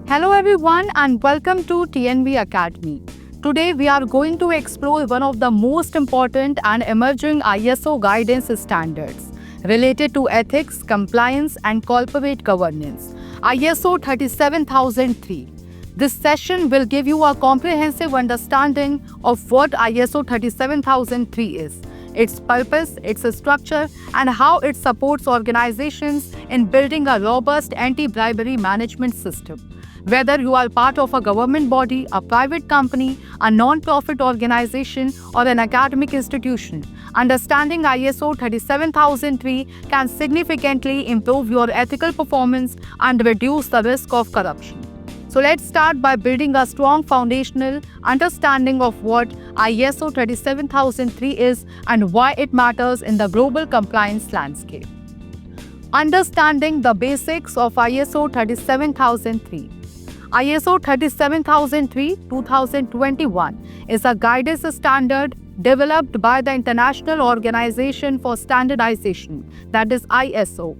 Hello everyone and welcome to TNB Academy. Today we are going to explore one of the most important and emerging ISO guidance standards related to ethics, compliance and corporate governance, ISO 37003. This session will give you a comprehensive understanding of what ISO 37003 is, its purpose, its structure, and how it supports organizations in building a robust anti-bribery management system. Whether you are part of a government body, a private company, a non-profit organization, or an academic institution, understanding ISO 37003 can significantly improve your ethical performance and reduce the risk of corruption. So let's start by building a strong foundational understanding of what ISO 37003 is and why it matters in the global compliance landscape. Understanding the basics of ISO 37003. ISO 37003-2021 is a guidance standard developed by the International Organization for Standardization, that is ISO.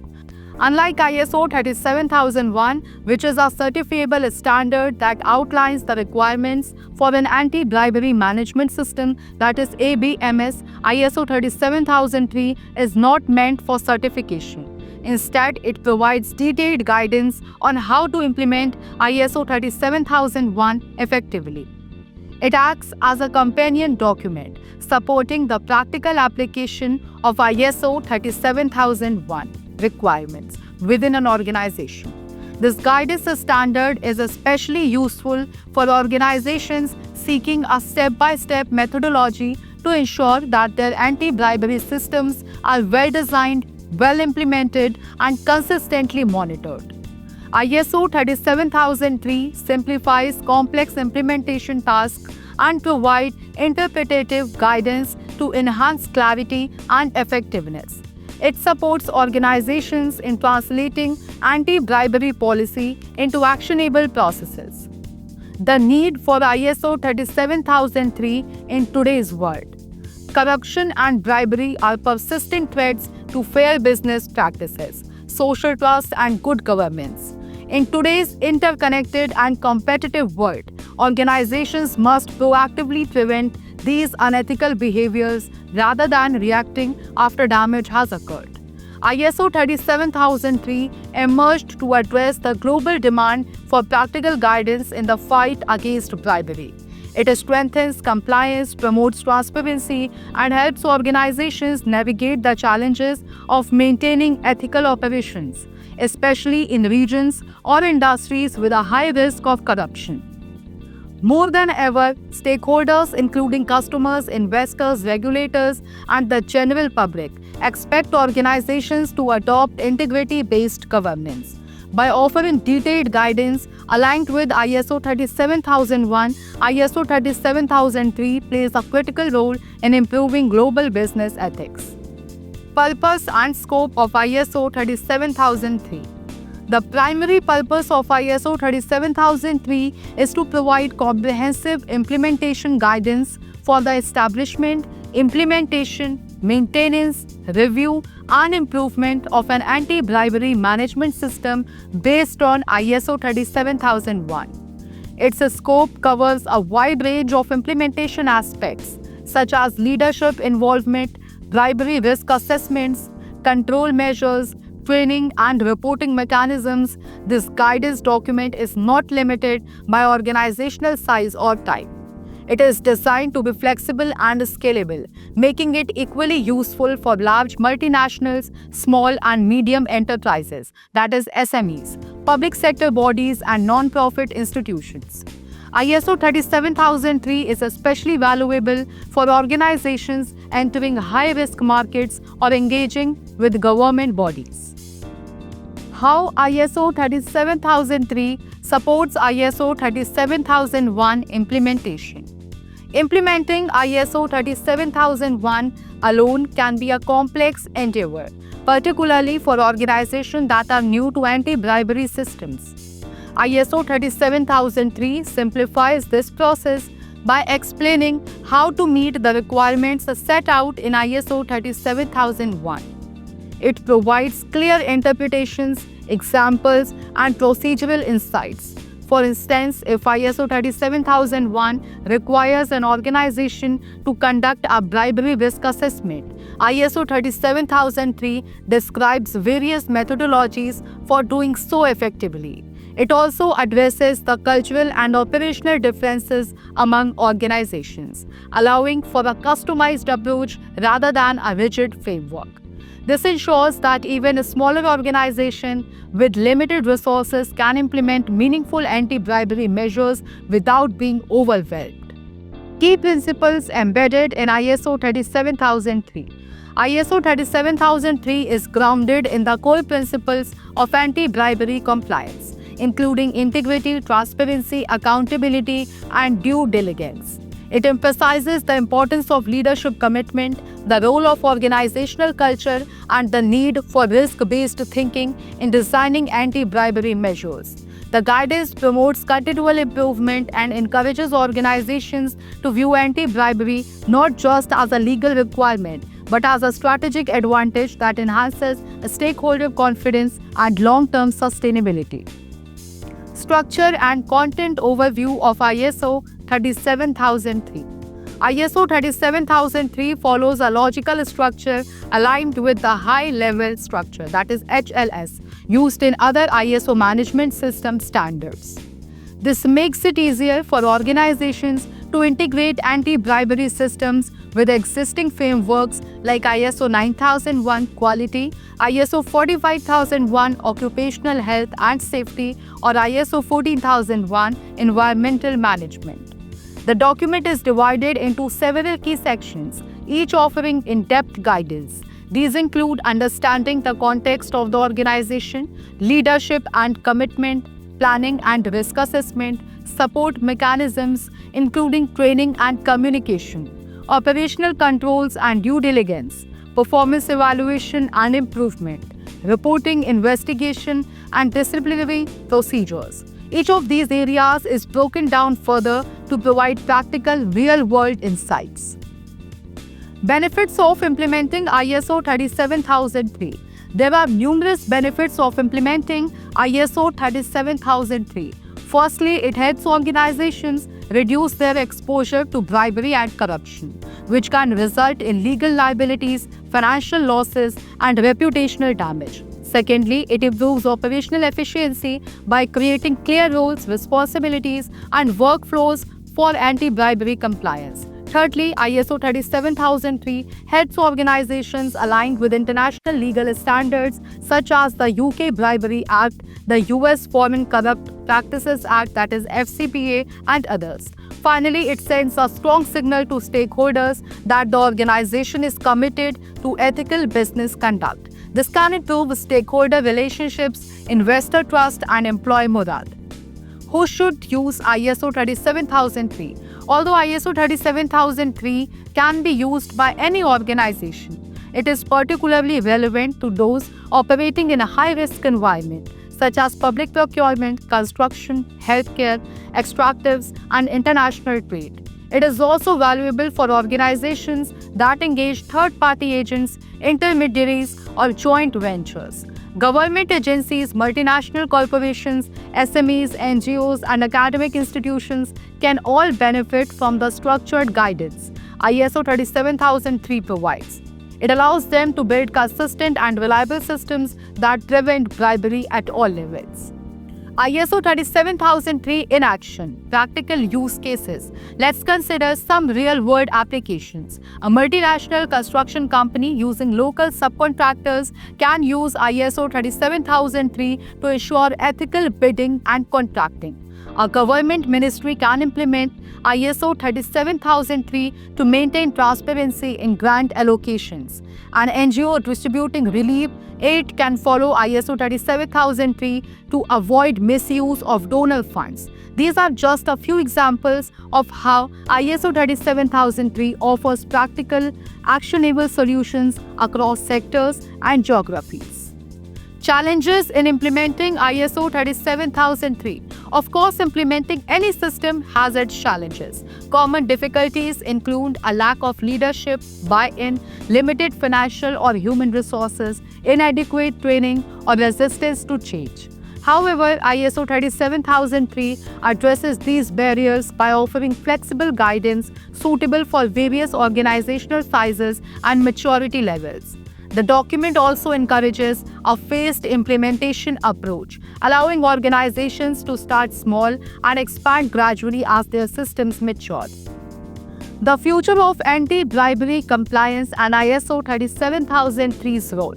Unlike ISO 37001, which is a certifiable standard that outlines the requirements for an anti-bribery management system, that is ABMS, ISO 37003 is not meant for certification. Instead, it provides detailed guidance on how to implement ISO 37001 effectively. It acts as a companion document supporting the practical application of ISO 37001 requirements within an organization. This guidance standard is especially useful for organizations seeking a step-by-step methodology to ensure that their anti-bribery systems are well-designed, well-implemented, and consistently monitored. ISO 37003 simplifies complex implementation tasks and provides interpretative guidance to enhance clarity and effectiveness. It supports organizations in translating anti-bribery policy into actionable processes. The need for ISO 37003 in today's world. Corruption and bribery are persistent threats to fair business practices, social trust, and good governance. In today's interconnected and competitive world, organizations must proactively prevent these unethical behaviors rather than reacting after damage has occurred. ISO 37003 emerged to address the global demand for practical guidance in the fight against bribery. It strengthens compliance, promotes transparency, and helps organizations navigate the challenges of maintaining ethical operations, especially in regions or industries with a high risk of corruption. More than ever, stakeholders, including customers, investors, regulators, and the general public, expect organizations to adopt integrity-based governance. By offering detailed guidance aligned with ISO 37001, ISO 37003 plays a critical role in improving global business ethics. Purpose and scope of ISO 37003. The primary purpose of ISO 37003 is to provide comprehensive implementation guidance for the establishment, implementation, maintenance, review, and improvement of an anti-bribery management system based on ISO 37001. Its scope covers a wide range of implementation aspects such as leadership involvement, bribery risk assessments, control measures, training, and reporting mechanisms. This guidance document is not limited by organizational size or type. It is designed to be flexible and scalable, making it equally useful for large multinationals, small and medium enterprises, that is SMEs, public sector bodies, and non-profit institutions. ISO 37003 is especially valuable for organizations entering high-risk markets or engaging with government bodies. How ISO 37003 supports ISO 37001 implementation. Implementing ISO 37001 alone can be a complex endeavor, particularly for organizations that are new to anti-bribery systems. ISO 37003 simplifies this process by explaining how to meet the requirements set out in ISO 37001. It provides clear interpretations, examples, and procedural insights, For instance, if ISO 37001 requires an organization to conduct a bribery risk assessment, ISO 37003 describes various methodologies for doing so effectively. It also addresses the cultural and operational differences among organizations, allowing for a customized approach rather than a rigid framework. This ensures that even a smaller organization with limited resources can implement meaningful anti-bribery measures without being overwhelmed. Key principles embedded in ISO 37003. ISO 37003 is grounded in the core principles of anti-bribery compliance, including integrity, transparency, accountability, and due diligence. It emphasizes the importance of leadership commitment, the role of organizational culture, and the need for risk-based thinking in designing anti-bribery measures. The guidance promotes continual improvement and encourages organizations to view anti-bribery not just as a legal requirement, but as a strategic advantage that enhances stakeholder confidence and long-term sustainability. Structure and content overview of ISO 37003. ISO 37003 follows a logical structure aligned with the high-level structure, that is HLS, used in other ISO management system standards. This makes it easier for organizations to integrate anti-bribery systems with existing frameworks like ISO 9001 Quality, ISO 45001 Occupational Health and Safety, or ISO 14001 Environmental Management. The document is divided into several key sections, each offering in-depth guidance. These include understanding the context of the organization, leadership and commitment, planning and risk assessment, support mechanisms, including training and communication, operational controls and due diligence, performance evaluation and improvement, reporting, investigation, and disciplinary procedures. Each of these areas is broken down further to provide practical, real-world insights. Benefits of implementing ISO 37003. There are numerous benefits of implementing ISO 37003. Firstly, it helps organizations reduce their exposure to bribery and corruption, which can result in legal liabilities, financial losses, and reputational damage. Secondly, it improves operational efficiency by creating clear roles, responsibilities, and workflows for anti-bribery compliance. Thirdly, ISO 37003 helps organizations aligned with international legal standards such as the UK Bribery Act, the US Foreign Corrupt Practices Act, that is FCPA, and others. Finally, it sends a strong signal to stakeholders that the organization is committed to ethical business conduct. This can improve stakeholder relationships, investor trust, and employee morale. Who should use ISO 37003? Although ISO 37003 can be used by any organization, it is particularly relevant to those operating in a high-risk environment, such as public procurement, construction, healthcare, extractives, and international trade. It is also valuable for organizations that engage third-party agents, intermediaries, or joint ventures. Government agencies, multinational corporations, SMEs, NGOs, and academic institutions can all benefit from the structured guidance ISO 37003 provides. It allows them to build consistent and reliable systems that prevent bribery at all levels. ISO 37003 in action, practical use cases. Let's consider some real-world applications. A multinational construction company using local subcontractors can use ISO 37003 to ensure ethical bidding and contracting. A government ministry can implement ISO 37003 to maintain transparency in grant allocations. An NGO distributing relief aid can follow ISO 37003 to avoid misuse of donor funds. These are just a few examples of how ISO 37003 offers practical, actionable solutions across sectors and geographies. Challenges in implementing ISO 37003. Of course, implementing any system has its challenges. Common difficulties include a lack of leadership, buy-in, limited financial or human resources, inadequate training, or resistance to change. However, ISO 37003 addresses these barriers by offering flexible guidance suitable for various organizational sizes and maturity levels. The document also encourages a phased implementation approach, allowing organizations to start small and expand gradually as their systems mature. The future of anti-bribery compliance and ISO 37003's role.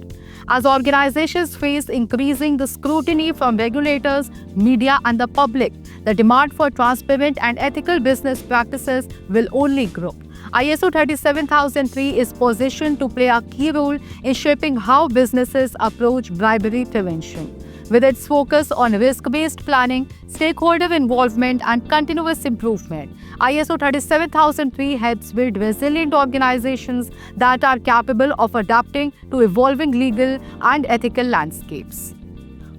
As organizations face increasing the scrutiny from regulators, media, and the public, the demand for transparent and ethical business practices will only grow. ISO 37003 is positioned to play a key role in shaping how businesses approach bribery prevention. With its focus on risk-based planning, stakeholder involvement, and continuous improvement, ISO 37003 helps build resilient organizations that are capable of adapting to evolving legal and ethical landscapes.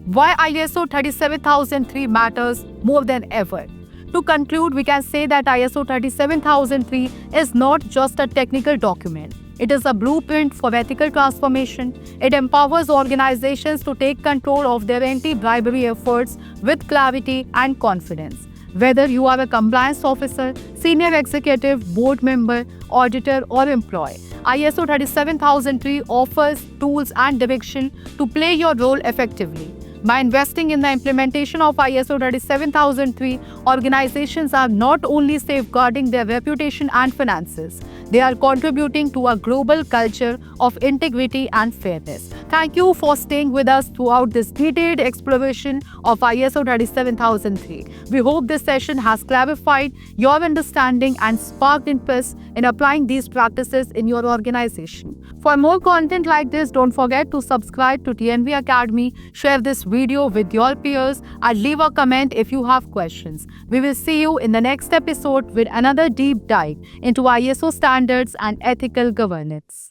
Why ISO 37003 matters more than ever? To conclude, we can say that ISO 37003 is not just a technical document. It is a blueprint for ethical transformation. It empowers organizations to take control of their anti-bribery efforts with clarity and confidence. Whether you are a compliance officer, senior executive, board member, auditor, or employee, ISO 37003 offers tools and direction to play your role effectively. By investing in the implementation of ISO 37003, organizations are not only safeguarding their reputation and finances, they are contributing to a global culture of integrity and fairness. Thank you for staying with us throughout this detailed exploration of ISO 37003. We hope this session has clarified your understanding and sparked interest in applying these practices in your organization. For more content like this, don't forget to subscribe to TNV Academy, share this video with your peers, and leave a comment if you have questions. We will see you in the next episode with another deep dive into ISO standards and ethical governance.